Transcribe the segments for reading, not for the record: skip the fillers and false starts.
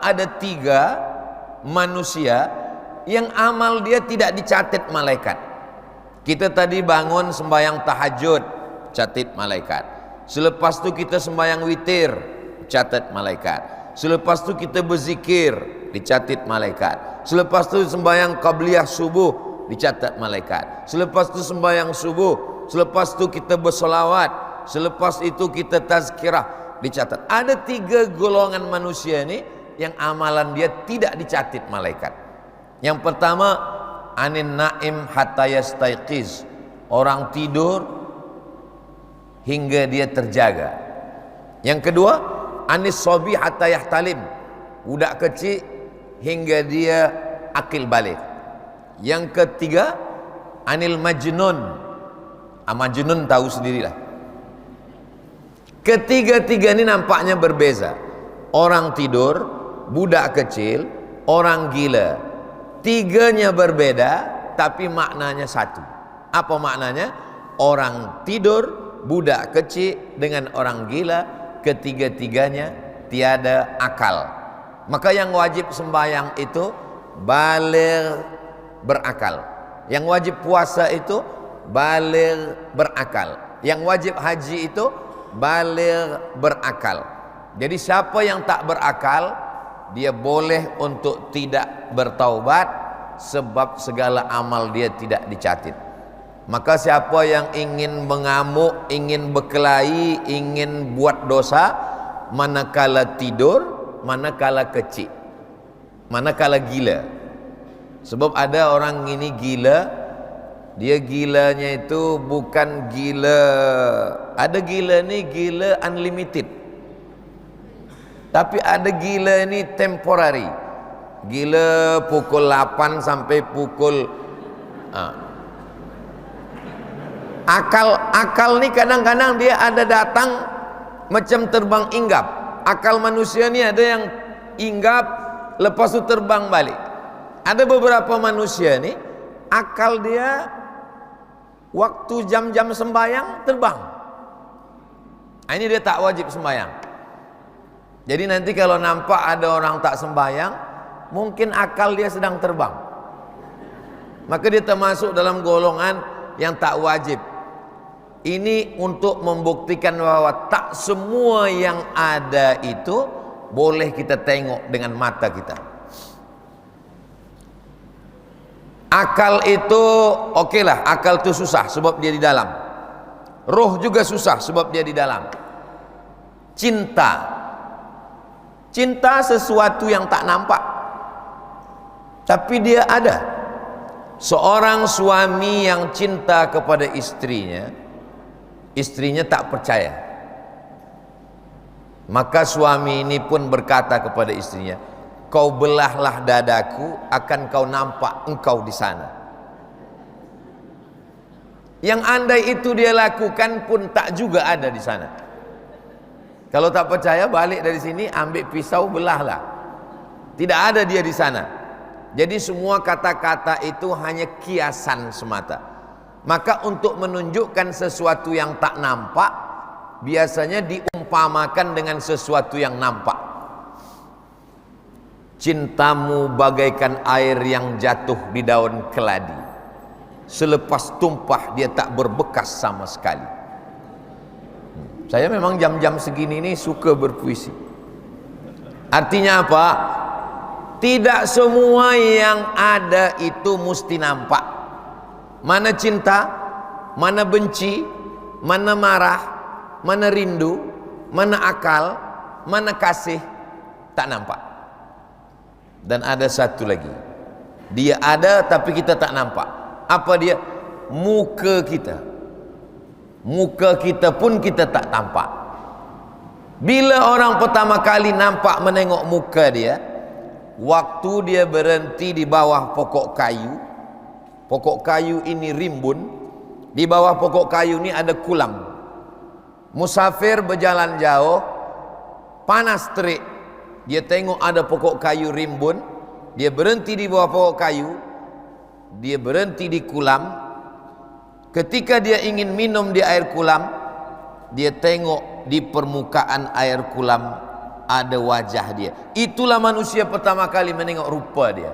ada 3 manusia yang amal dia tidak dicatat malaikat. Kita tadi bangun sembahyang tahajud, catat malaikat. Selepas itu kita sembahyang witir, catat malaikat. Selepas itu kita berzikir, dicatat malaikat. Selepas itu sembahyang qabliyah subuh, dicatat malaikat. Selepas itu sembahyang subuh, selepas itu kita bersolawat, selepas itu kita tazkirah, dicatat. Ada 3 golongan manusia ini yang amalan dia tidak dicatat malaikat. Yang pertama, anin naim hatta yastaiqiz, orang tidur hingga dia terjaga. Yang kedua, anis sobi hatta yahtalim, budak kecil hingga dia akil balik. Yang ketiga, anil majnun. Majnun tahu sendirilah. Ketiga-tiga ini nampaknya berbeza. Orang tidur, budak kecil, orang gila. 3-nya berbeda, tapi maknanya satu. Apa maknanya? Orang tidur, budak kecil dengan orang gila, ketiga-tiganya tiada akal. Maka yang wajib sembahyang itu baligh berakal. Yang wajib puasa itu baligh berakal. Yang wajib haji itu baligh berakal. Jadi siapa yang tak berakal, dia boleh untuk tidak bertaubat sebab segala amal dia tidak dicatat. Maka siapa yang ingin mengamuk, ingin berkelahi, ingin buat dosa, manakala tidur, manakala kecil, manakala gila. Sebab ada orang ini gila, dia gilanya itu bukan gila. Ada gila ni gila unlimited, tapi ada gila ni temporary. Gila pukul 8 sampai pukul Akal ni kadang-kadang dia ada datang macam terbang inggap. Akal manusia ni ada yang inggap lepas tu terbang balik. Ada beberapa manusia ni akal dia waktu jam-jam sembahyang terbang. Ini dia tak wajib sembahyang. Jadi nanti kalau nampak ada orang tak sembahyang, mungkin akal dia sedang terbang. Maka dia termasuk dalam golongan yang tak wajib. Ini untuk membuktikan bahwa tak semua yang ada itu boleh kita tengok dengan mata kita. Akal itu okeylah, akal itu susah sebab dia di dalam. Roh juga susah sebab dia di dalam. Cinta sesuatu yang tak nampak, tapi dia ada. Seorang suami yang cinta kepada istrinya tak percaya. Maka suami ini pun berkata kepada istrinya, kau belahlah dadaku, akan kau nampak engkau di sana. Yang andai itu dia lakukan pun tak juga ada di sana. Kalau tak percaya, balik dari sini, ambil pisau, belahlah. Tidak ada dia di sana. Jadi semua kata-kata itu hanya kiasan semata. Maka untuk menunjukkan sesuatu yang tak nampak, biasanya diumpamakan dengan sesuatu yang nampak. Cintamu bagaikan air yang jatuh di daun keladi. Selepas tumpah dia tak berbekas sama sekali. Saya memang jam-jam segini ini suka berpuisi. Artinya apa? Tidak semua yang ada itu mesti nampak. Mana cinta, mana benci, mana marah, mana rindu, mana akal, mana kasih, tak nampak. Dan ada satu lagi, dia ada tapi kita tak nampak. Apa dia? Muka kita. Muka kita pun kita tak nampak. Bila orang pertama kali nampak menengok muka dia, waktu dia berhenti di bawah pokok kayu. Pokok kayu ini rimbun. Di bawah pokok kayu ini ada kulam. Musafir berjalan jauh, panas terik. Dia tengok ada pokok kayu rimbun. Dia berhenti di bawah pokok kayu. Dia berhenti di kulam. Ketika dia ingin minum di air kulam, dia tengok di permukaan air kulam ada wajah dia. Itulah manusia pertama kali menengok rupa dia.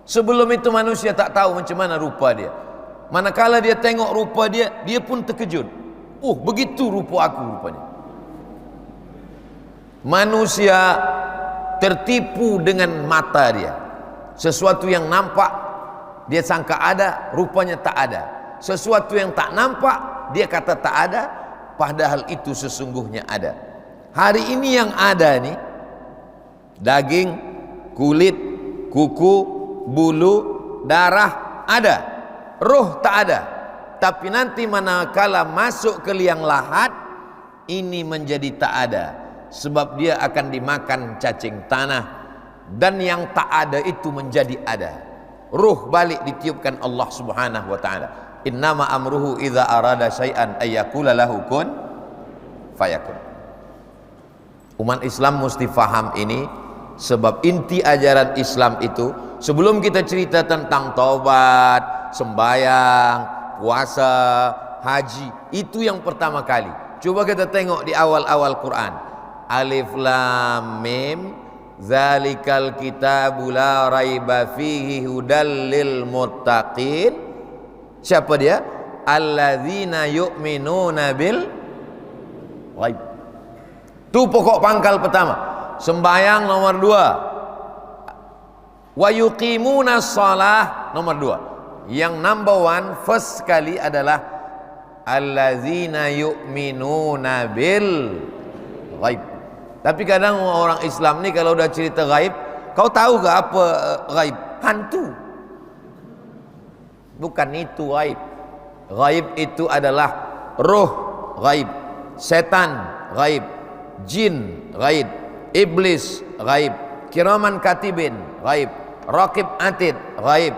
Sebelum itu manusia tak tahu macam mana rupa dia. Manakala dia tengok rupa dia, dia pun terkejut. Oh, begitu rupa aku rupanya. Manusia tertipu dengan mata dia. Sesuatu yang nampak dia sangka ada, rupanya tak ada. Sesuatu yang tak nampak dia kata tak ada, padahal itu sesungguhnya ada. Hari ini yang ada nih, daging, kulit, kuku, bulu, darah ada, roh tak ada. Tapi nanti manakala masuk ke liang lahat, ini menjadi tak ada, sebab dia akan dimakan cacing tanah, dan yang tak ada itu menjadi ada. Ruh balik ditiupkan Allah Subhanahu wa taala. Innama amruhu idza arada syai'an ayyakula lahu kun fayakun. Umat Islam mesti faham ini, sebab inti ajaran Islam itu, sebelum kita cerita tentang taubat, sembahyang, puasa, haji, itu yang pertama kali. Coba kita tengok di awal-awal Quran. Alif lam mim, zalikal kitabu la raiba fihi hudal lil muttaqin. Siapa dia? Alladzina yu'minuna bil ghaib. Itu pokok pangkal pertama. Sembahyang nomor 2. Wa yuqimuna shalah nomor 2. Yang number 1 first sekali adalah alladzina yu'minuna bil ghaib. Tapi kadang orang Islam ni kalau udah cerita gaib, kau tahu ke apa gaib? Hantu. Bukan itu gaib. Gaib itu adalah roh gaib, setan gaib, jin gaib, iblis gaib, kiraman katibin gaib, raqib atid gaib,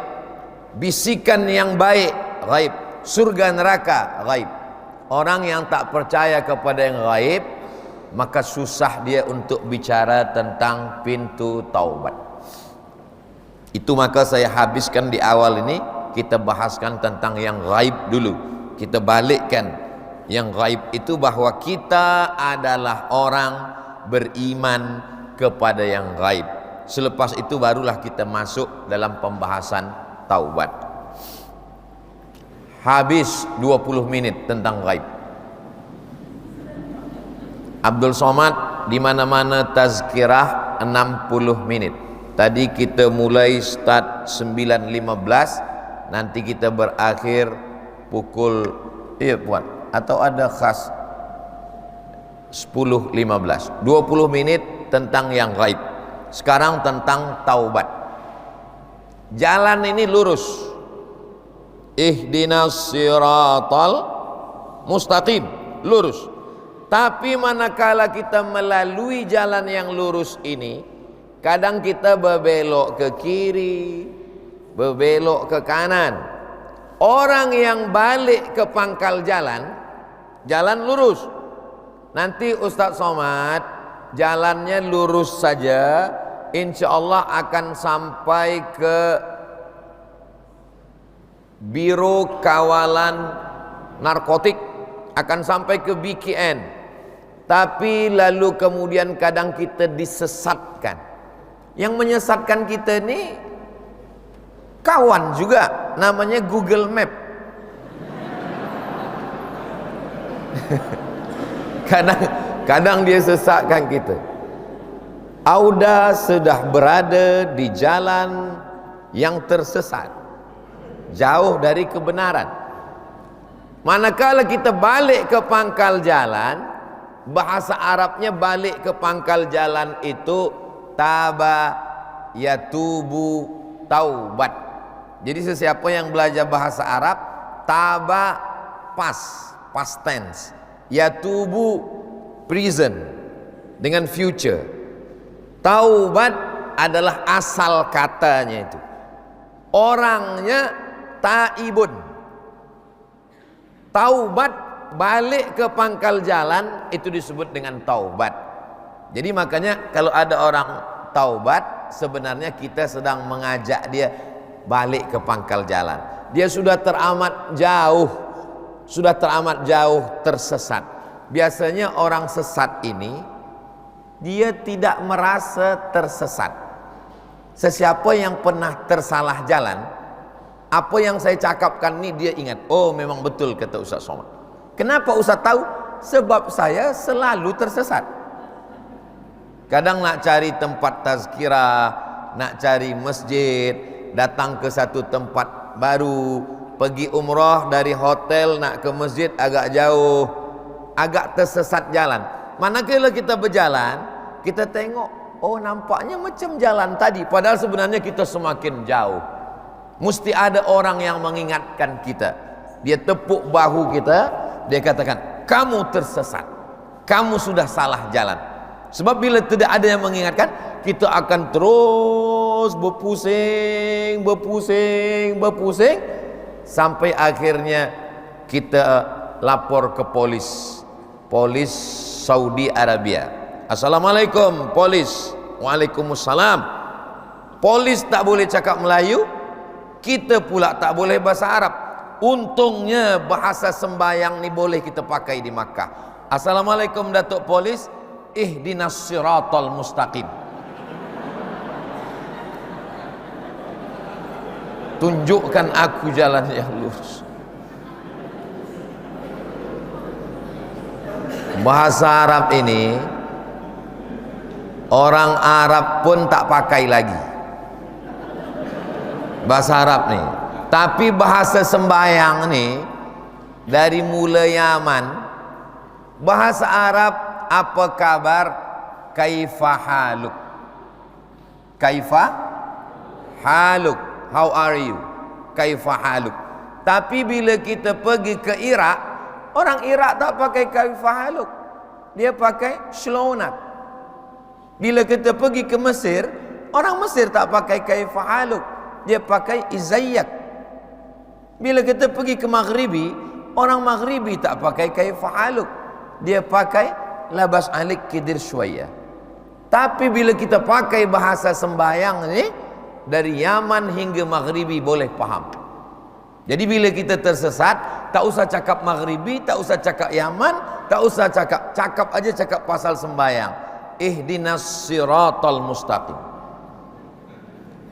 bisikan yang baik gaib, surga neraka gaib. Orang yang tak percaya kepada yang gaib, maka susah dia untuk bicara tentang pintu taubat. Itu maka saya habiskan di awal ini, kita bahaskan tentang yang gaib dulu. Kita balikkan yang gaib itu, bahwa kita adalah orang beriman kepada yang gaib. Selepas itu barulah kita masuk dalam pembahasan taubat. Habis 20 menit tentang gaib. Abdul Somad di mana-mana tazkirah 60 menit. Tadi kita mulai start 9.15, nanti kita berakhir pukul puan, atau ada khas 10.15. 20 menit tentang yang gaib. Sekarang tentang taubat. Jalan ini lurus. Ihdinas siratal mustaqim, lurus. Tapi manakala kita melalui jalan yang lurus ini, kadang kita berbelok ke kiri, berbelok ke kanan. Orang yang balik ke pangkal jalan, jalan lurus. Nanti Ustaz Somad jalannya lurus saja, insya Allah akan sampai ke Biro Kawalan Narkotik, akan sampai ke BKN. Tapi lalu kemudian kadang kita disesatkan. Yang menyesatkan kita ini kawan juga, namanya Google Map. Kadang dia sesatkan kita. Auda sudah berada di jalan yang tersesat, jauh dari kebenaran. Manakala kita balik ke pangkal jalan, bahasa Arabnya balik ke pangkal jalan itu taba yatubu taubat. Jadi sesiapa yang belajar bahasa Arab, taba past tense, yatubu present dengan future. Taubat adalah asal katanya itu. Orangnya taibun. Taubat balik ke pangkal jalan itu disebut dengan taubat. Jadi makanya kalau ada orang taubat, sebenarnya kita sedang mengajak dia balik ke pangkal jalan. Dia sudah teramat jauh tersesat. Biasanya orang sesat ini dia tidak merasa tersesat. Sesiapa yang pernah tersalah jalan, apa yang saya cakapkan ni dia ingat, oh memang betul kata Ustaz Somad. Kenapa Ustaz tahu? Sebab saya selalu tersesat. Kadang nak cari tempat tazkirah, nak cari masjid, datang ke satu tempat baru, pergi umrah dari hotel nak ke masjid agak jauh, agak tersesat jalan. Manakala kita berjalan, kita tengok, oh nampaknya macam jalan tadi, padahal sebenarnya kita semakin jauh. Mesti ada orang yang mengingatkan kita. Dia tepuk bahu kita, dia katakan, kamu tersesat, kamu sudah salah jalan. Sebab bila tidak ada yang mengingatkan, kita akan terus berpusing, sampai akhirnya kita lapor ke polis Saudi Arabia. Assalamualaikum polis. Waalaikumsalam. Polis tak boleh cakap Melayu, kita pula tak boleh bahasa Arab. Untungnya bahasa sembayang ni boleh kita pakai di Makkah. Assalamualaikum Datuk Polis, ihdinas siratal mustaqim. Tunjukkan aku jalan yang lurus. Bahasa Arab ini orang Arab pun tak pakai lagi. Bahasa Arab ni. Tapi bahasa sembayang ni dari mula Yaman, bahasa Arab apa kabar, kaifa haluk, kaifa haluk, how are you, kaifa haluk. Tapi bila kita pergi ke Iraq, orang Iraq tak pakai kaifa haluk, dia pakai shlonat. Bila kita pergi ke Mesir, orang Mesir tak pakai kaifa haluk, dia pakai izayyak. Bila kita pergi ke Maghribi, orang Maghribi tak pakai kaifa haluk, dia pakai labas alik kidir syuaya. Tapi bila kita pakai bahasa sembayang ni, dari Yaman hingga Maghribi boleh faham. Jadi bila kita tersesat, tak usah cakap Maghribi, tak usah cakap Yaman, tak usah cakap aja cakap pasal sembayang. Ihdinas siratal mustaqim.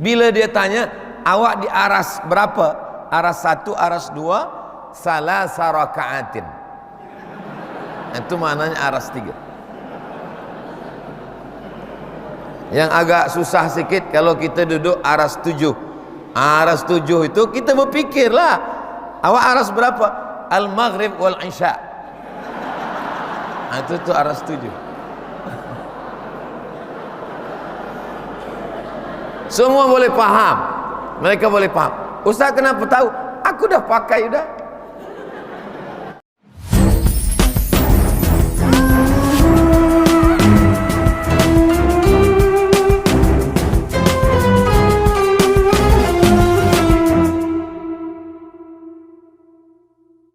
Bila dia tanya, awak di aras berapa? Aras 1, aras 2, salasa raka'atin. Itu maknanya aras 3. Yang agak susah sikit kalau kita duduk aras 7. Aras 7 itu kita berfikirlah, awak aras berapa? Al-Maghrib wal Isya. Itu tuh aras 7. Semua boleh paham. Mereka boleh paham. Ustaz kenapa tahu? Aku dah pakai dah.